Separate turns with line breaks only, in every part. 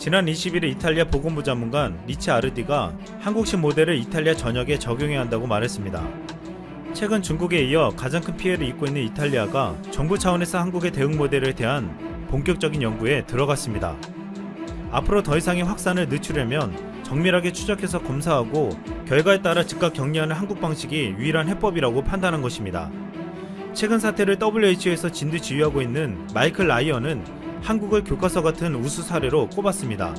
지난 20일 이탈리아 보건부 장관관 리치 아르디가 한국식 모델을 이탈리아 전역에 적용해야 한다고 말했습니다. 최근 중국에 이어 가장 큰 피해를 입고 있는 이탈리아가 정부 차원에서 한국의 대응 모델에 대한 본격적인 연구에 들어갔습니다. 앞으로 더 이상의 확산을 늦추려면 정밀하게 추적해서 검사하고 결과에 따라 즉각 격리하는 한국 방식이 유일한 해법이라고 판단한 것입니다. 최근 사태를 WHO에서 진두지휘하고 있는 마이클 라이언은 한국을 교과서 같은 우수 사례로 꼽았습니다.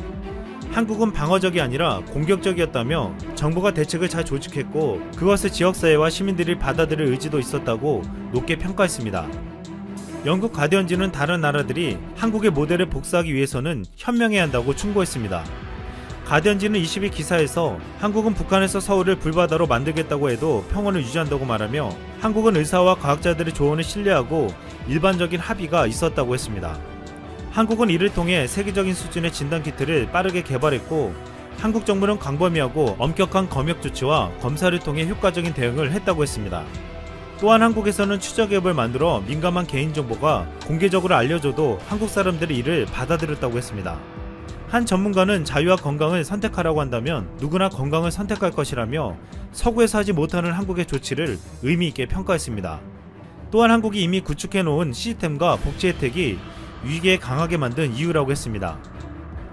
한국은 방어적이 아니라 공격적이었다며 정부가 대책을 잘 조직했고 그것을 지역사회와 시민들이 받아들일 의지도 있었다고 높게 평가했습니다. 영국 가디언지는 다른 나라들이 한국의 모델을 복사하기 위해서는 현명해야 한다고 충고했습니다. 가디언지는 20일 기사에서 한국은 북한에서 서울을 불바다로 만들겠다고 해도 평온을 유지한다고 말하며 한국은 의사와 과학자들의 조언을 신뢰하고 일반적인 합의가 있었다고 했습니다. 한국은 이를 통해 세계적인 수준의 진단키트를 빠르게 개발했고 한국 정부는 광범위하고 엄격한 검역 조치와 검사를 통해 효과적인 대응을 했다고 했습니다. 또한 한국에서는 추적앱을 만들어 민감한 개인정보가 공개적으로 알려줘도 한국 사람들이 이를 받아들였다고 했습니다. 한 전문가는 자유와 건강을 선택하라고 한다면 누구나 건강을 선택할 것이라며 서구에서 하지 못하는 한국의 조치를 의미있게 평가했습니다. 또한 한국이 이미 구축해놓은 시스템과 복지 혜택이 위기에 강하게 만든 이유라고 했습니다.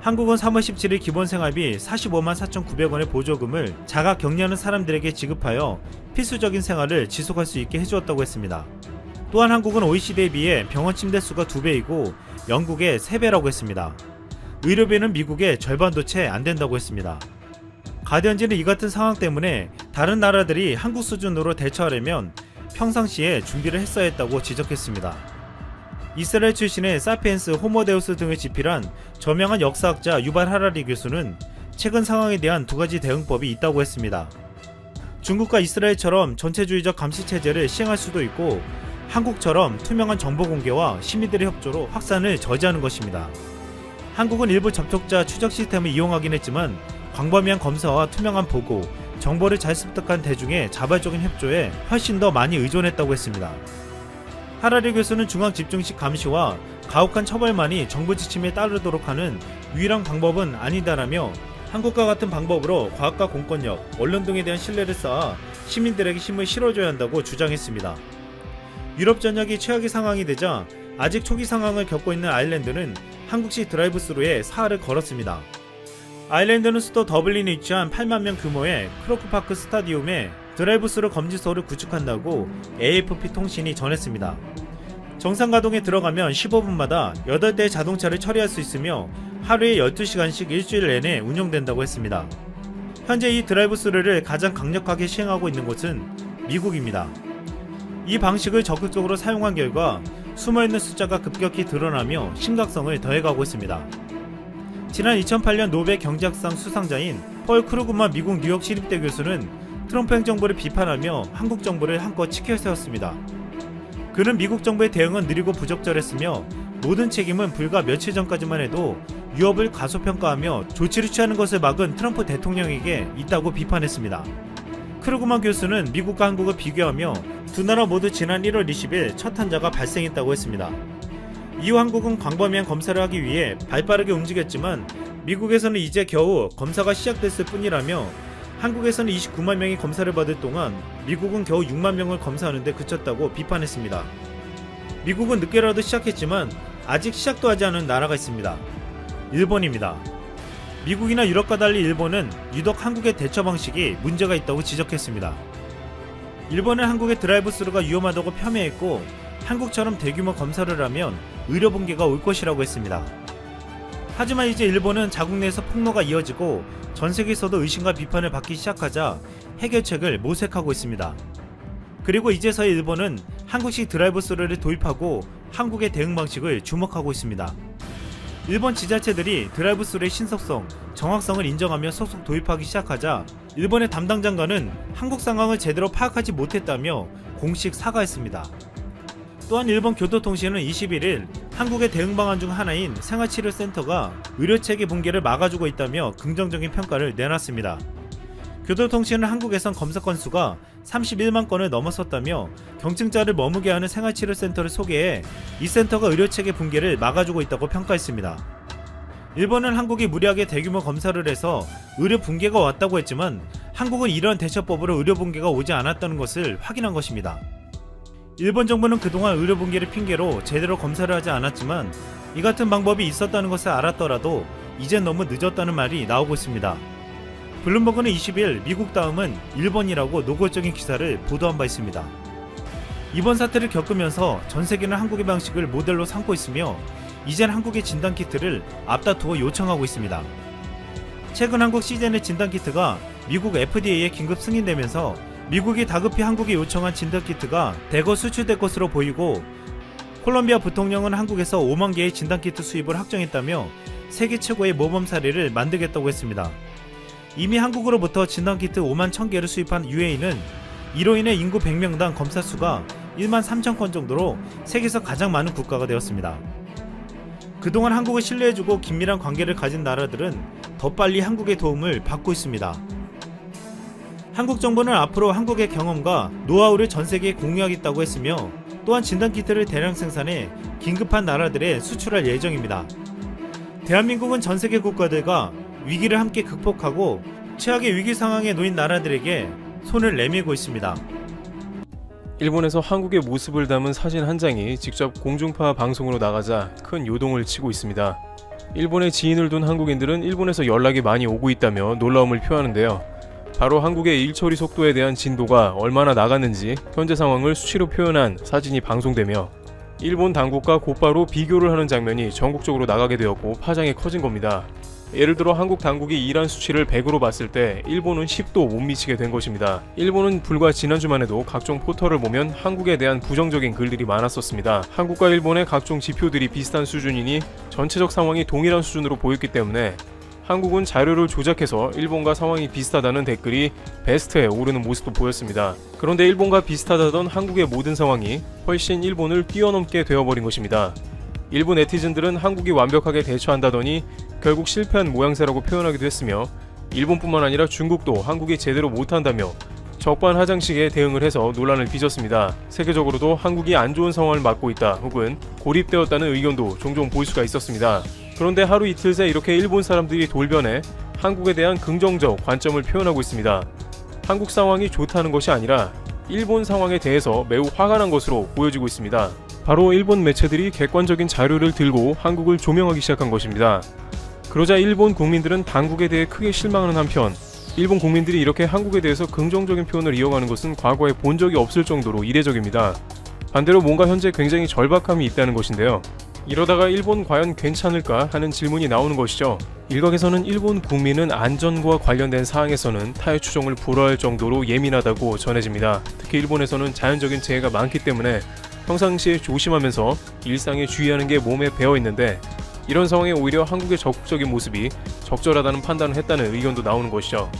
한국은 3월 17일 기본생활비 45만 4,900원의 보조금을 자가 격리하는 사람들에게 지급하여 필수적인 생활을 지속할 수 있게 해주었다고 했습니다. 또한 한국은 OECD에 비해 병원 침대 수가 2배이고 영국의 3배라고 했습니다. 의료비는 미국의 절반도 채 안된다고 했습니다. 가디언지는 이 같은 상황 때문에 다른 나라들이 한국 수준으로 대처하려면 평상시에 준비를 했어야 했다고 지적했습니다. 이스라엘 출신의 사피엔스, 호모데우스 등을 집필한 저명한 역사학자 유발 하라리 교수는 최근 상황에 대한 2가지 대응법이 있다고 했습니다. 중국과 이스라엘처럼 전체주의적 감시체제를 시행할 수도 있고 한국처럼 투명한 정보 공개와 시민들의 협조로 확산을 저지하는 것입니다. 한국은 일부 접촉자 추적 시스템을 이용하긴 했지만 광범위한 검사와 투명한 보고, 정보를 잘 습득한 대중의 자발적인 협조에 훨씬 더 많이 의존했다고 했습니다. 하라리 교수는 중앙집중식 감시와 가혹한 처벌만이 정부 지침에 따르도록 하는 유일한 방법은 아니다라며 한국과 같은 방법으로 과학과 공권력, 언론 등에 대한 신뢰를 쌓아 시민들에게 힘을 실어줘야 한다고 주장했습니다. 유럽 전역이 최악의 상황이 되자 아직 초기 상황을 겪고 있는 아일랜드는 한국식 드라이브스루에 사활을 걸었습니다. 아일랜드는 수도 더블린에 위치한 8만 명 규모의 크로크파크 스타디움에 드라이브스루 검지소를 구축한다고 AFP 통신이 전했습니다. 정상 가동에 들어가면 15분마다 8대의 자동차를 처리할 수 있으며 하루에 12시간씩 일주일 내내 운영된다고 했습니다. 현재 이 드라이브스루를 가장 강력하게 시행하고 있는 곳은 미국입니다. 이 방식을 적극적으로 사용한 결과 숨어있는 숫자가 급격히 드러나며 심각성을 더해가고 있습니다. 지난 2008년 노벨 경제학상 수상자인 펄 크루그만 미국 뉴욕 시립대 교수는 트럼프 행정부를 비판하며 한국 정부를 한껏 치켜세웠습니다. 그는 미국 정부의 대응은 느리고 부적절했으며 모든 책임은 불과 며칠 전까지만 해도 위협을 과소평가하며 조치를 취하는 것을 막은 트럼프 대통령에게 있다고 비판했습니다. 크루그만 교수는 미국과 한국을 비교하며 두 나라 모두 지난 1월 20일 첫 환자가 발생했다고 했습니다. 이후 한국은 광범위한 검사를 하기 위해 발빠르게 움직였지만 미국에서는 이제 겨우 검사가 시작됐을 뿐이라며 한국에서는 29만 명이 검사를 받을 동안 미국은 겨우 6만 명을 검사하는 데 그쳤다고 비판했습니다. 미국은 늦게라도 시작했지만 아직 시작도 하지 않은 나라가 있습니다. 일본입니다. 미국이나 유럽과 달리 일본은 유독 한국의 대처 방식이 문제가 있다고 지적했습니다. 일본은 한국의 드라이브스루가 위험하다고 폄훼했고 한국처럼 대규모 검사를 하면 의료 붕괴가 올 것이라고 했습니다. 하지만 이제 일본은 자국 내에서 폭로가 이어지고 전 세계에서도 의심과 비판을 받기 시작하자 해결책을 모색하고 있습니다. 그리고 이제서야 일본은 한국식 드라이브스루를 도입하고 한국의 대응 방식을 주목하고 있습니다. 일본 지자체들이 드라이브스루의 신속성, 정확성을 인정하며 속속 도입하기 시작하자 일본의 담당 장관은 한국 상황을 제대로 파악하지 못했다며 공식 사과했습니다. 또한 일본 교토통신은 21일 한국의 대응 방안 중 하나인 생활치료센터가 의료체계 붕괴를 막아주고 있다며 긍정적인 평가를 내놨습니다. 교토통신은 한국에선 검사 건수가 31만 건을 넘어섰다며 경증자를 머무게 하는 생활치료센터를 소개해 이 센터가 의료체계 붕괴를 막아주고 있다고 평가했습니다. 일본은 한국이 무리하게 대규모 검사를 해서 의료 붕괴가 왔다고 했지만 한국은 이러한 대처법으로 의료 붕괴가 오지 않았다는 것을 확인한 것입니다. 일본 정부는 그동안 의료 붕괴를 핑계로 제대로 검사를 하지 않았지만 이 같은 방법이 있었다는 것을 알았더라도 이젠 너무 늦었다는 말이 나오고 있습니다. 블룸버그는 20일 미국 다음은 일본이라고 노골적인 기사를 보도한 바 있습니다. 이번 사태를 겪으면서 전 세계는 한국의 방식을 모델로 삼고 있으며 이젠 한국의 진단키트를 앞다투어 요청하고 있습니다. 최근 한국 시젠의 진단키트가 미국 FDA에 긴급 승인되면서 미국이 다급히 한국에 요청한 진단키트가 대거 수출될 것으로 보이고 콜롬비아 부통령은 한국에서 5만 개의 진단키트 수입을 확정했다며 세계 최고의 모범 사례를 만들겠다고 했습니다. 이미 한국으로부터 진단키트 5만 1000개를 수입한 UAE는 이로 인해 인구 100명당 검사 수가 1만 3천 건 정도로 세계에서 가장 많은 국가가 되었습니다. 그동안 한국을 신뢰해주고 긴밀한 관계를 가진 나라들은 더 빨리 한국의 도움을 받고 있습니다. 한국 정부는 앞으로 한국의 경험과 노하우를 전 세계에 공유하겠다고 했으며 또한 진단키트를 대량 생산해 긴급한 나라들에 수출할 예정입니다. 대한민국은 전 세계 국가들과 위기를 함께 극복하고 최악의 위기 상황에 놓인 나라들에게 손을 내밀고 있습니다.
일본에서 한국의 모습을 담은 사진 한 장이 직접 공중파 방송으로 나가자 큰 요동을 치고 있습니다. 일본에 지인을 둔 한국인들은 일본에서 연락이 많이 오고 있다며 놀라움을 표하는데요. 바로 한국의 일 처리 속도에 대한 진도가 얼마나 나갔는지 현재 상황을 수치로 표현한 사진이 방송되며 일본 당국과 곧바로 비교를 하는 장면이 전국적으로 나가게 되었고 파장이 커진 겁니다. 예를 들어 한국 당국이 이란 수치를 100으로 봤을 때 일본은 10도 못 미치게 된 것입니다. 일본은 불과 지난주만 해도 각종 포털을 보면 한국에 대한 부정적인 글들이 많았었습니다. 한국과 일본의 각종 지표들이 비슷한 수준이니 전체적 상황이 동일한 수준으로 보였기 때문에 한국은 자료를 조작해서 일본과 상황이 비슷하다는 댓글이 베스트에 오르는 모습도 보였습니다. 그런데 일본과 비슷하다던 한국의 모든 상황이 훨씬 일본을 뛰어넘게 되어버린 것입니다. 일부 네티즌들은 한국이 완벽하게 대처한다더니 결국 실패한 모양새라고 표현하기도 했으며 일본뿐만 아니라 중국도 한국이 제대로 못한다며 적반하장식의 대응을 해서 논란을 빚었습니다. 세계적으로도 한국이 안 좋은 상황을 맞고 있다 혹은 고립되었다는 의견도 종종 볼 수가 있었습니다. 그런데 하루 이틀 새 이렇게 일본 사람들이 돌변해 한국에 대한 긍정적 관점을 표현하고 있습니다. 한국 상황이 좋다는 것이 아니라 일본 상황에 대해서 매우 화가 난 것으로 보여지고 있습니다. 바로 일본 매체들이 객관적인 자료를 들고 한국을 조명하기 시작한 것입니다. 그러자 일본 국민들은 당국에 대해 크게 실망하는 한편 일본 국민들이 이렇게 한국에 대해서 긍정적인 표현을 이어가는 것은 과거에 본 적이 없을 정도로 이례적입니다. 반대로 뭔가 현재 굉장히 절박함이 있다는 것인데요. 이러다가 일본 과연 괜찮을까 하는 질문이 나오는 것이죠. 일각에서는 일본 국민은 안전과 관련된 사항에서는 타의 추종을 불허할 정도로 예민하다고 전해집니다. 특히 일본에서는 자연적인 재해가 많기 때문에 평상시에 조심하면서 일상에 주의하는 게 몸에 배어 있는데 이런 상황에 오히려 한국의 적극적인 모습이 적절하다는 판단을 했다는 의견도 나오는 것이죠.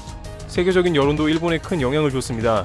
세계적인 여론도 일본에 큰 영향을 줬습니다.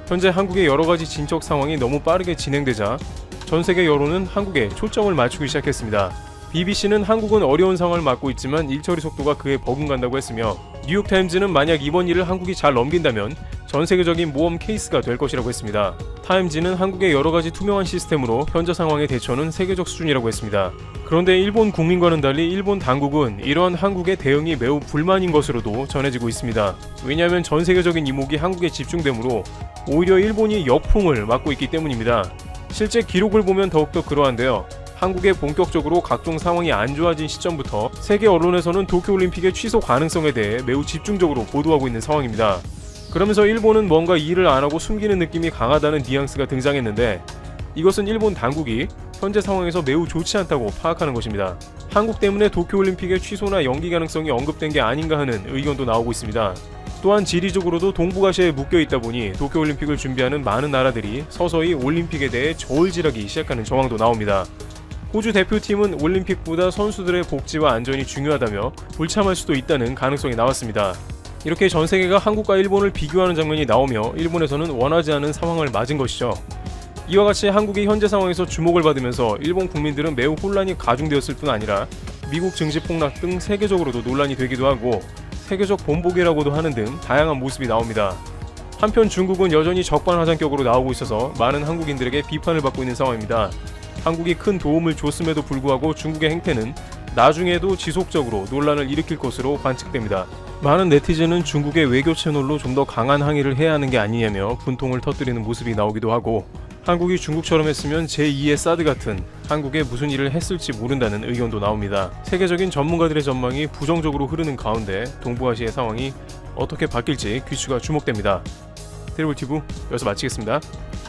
현재 한국의 여러가지 진척 상황이 너무 빠르게 진행되자 전 세계 여론은 한국에 초점을 맞추기 시작했습니다. BBC는 한국은 어려운 상황을 맞고 있지만 일처리 속도가 그에 버금간다고 했으며 뉴욕타임즈는 만약 이번 일을 한국이 잘 넘긴다면 전 세계적인 모험 케이스가 될 것이라고 했습니다. 타임지는 한국의 여러가지 투명한 시스템으로 현재 상황의 대처는 세계적 수준이라고 했습니다. 그런데 일본 국민과는 달리 일본 당국은 이러한 한국의 대응이 매우 불만인 것으로도 전해지고 있습니다. 왜냐하면 전 세계적인 이목이 한국에 집중되므로 오히려 일본이 역풍을 맞고 있기 때문입니다. 실제 기록을 보면 더욱더 그러한데요. 한국의 본격적으로 각종 상황이 안 좋아진 시점부터 세계 언론에서는 도쿄올림픽의 취소 가능성에 대해 매우 집중적으로 보도하고 있는 상황입니다. 그러면서 일본은 뭔가 일을 안 하고 숨기는 느낌이 강하다는 뉘앙스가 등장했는데 이것은 일본 당국이 현재 상황에서 매우 좋지 않다고 파악하는 것입니다. 한국 때문에 도쿄올림픽의 취소나 연기 가능성이 언급된 게 아닌가 하는 의견도 나오고 있습니다. 또한 지리적으로도 동북아시아에 묶여있다 보니 도쿄올림픽을 준비하는 많은 나라들이 서서히 올림픽에 대해 저울질하기 시작하는 정황도 나옵니다. 호주 대표팀은 올림픽보다 선수들의 복지와 안전이 중요하다며 불참할 수도 있다는 가능성이 나왔습니다. 이렇게 전 세계가 한국과 일본을 비교하는 장면이 나오며 일본에서는 원하지 않은 상황을 맞은 것이죠. 이와 같이 한국이 현재 상황에서 주목을 받으면서 일본 국민들은 매우 혼란이 가중되었을 뿐 아니라 미국 증시 폭락 등 세계적으로도 논란이 되기도 하고 세계적 본보기라고도 하는 등 다양한 모습이 나옵니다. 한편 중국은 여전히 적반하장격으로 나오고 있어서 많은 한국인들에게 비판을 받고 있는 상황입니다. 한국이 큰 도움을 줬음에도 불구하고 중국의 행태는 나중에도 지속적으로 논란을 일으킬 것으로 관측됩니다. 많은 네티즌은 중국의 외교 채널로 좀 더 강한 항의를 해야 하는 게 아니냐며 분통을 터뜨리는 모습이 나오기도 하고, 한국이 중국처럼 했으면 제2의 사드 같은 한국에 무슨 일을 했을지 모른다는 의견도 나옵니다. 세계적인 전문가들의 전망이 부정적으로 흐르는 가운데 동북아시아의 상황이 어떻게 바뀔지 귀추가 주목됩니다. 테리블티브 여기서 마치겠습니다.